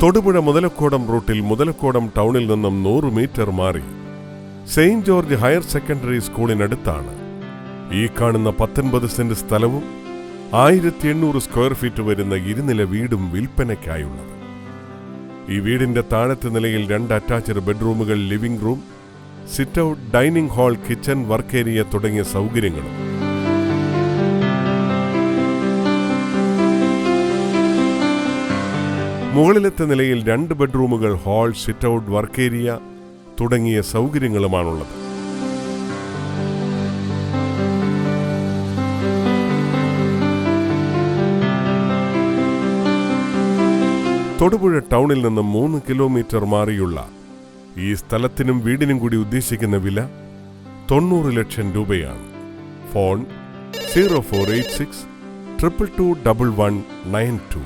തൊടുപുഴ മുതലക്കോടം റൂട്ടിൽ മുതലക്കോടം ടൗണിൽ നിന്നും 100 മീറ്റർ മാറി സെയിന്റ് ജോർജ് ഹയർ സെക്കൻഡറി സ്കൂളിനടുത്താണ് ഈ കാണുന്ന 19 സെന്റ് സ്ഥലവും 1800 സ്ക്വയർ ഫീറ്റ് വരുന്ന ഇരുനില വീടും വിൽപ്പനയ്ക്കായുള്ളത്. ഈ വീടിന്റെ താഴത്തെ നിലയിൽ 2 അറ്റാച്ച്ഡ് ബെഡ്റൂമുകൾ, living room, sit out, dining hall, kitchen, work area തുടങ്ങിയ സൗകര്യങ്ങളും. മുകളിലത്തെ നിലയിൽ 2 ബെഡ്റൂമുകൾ, hall, sit out, work area തുടങ്ങിയ സൗകര്യങ്ങളുമാണുള്ളത്. തൊടുപുഴ ടൗണിൽ നിന്ന് 3 കിലോമീറ്റർ മാറിയുള്ള ഈ സ്ഥലത്തിനും വീടിനും കൂടി ഉദ്ദേശിക്കുന്ന വില 90 ലക്ഷം രൂപയാണ്. ഫോൺ 0486 222 1192.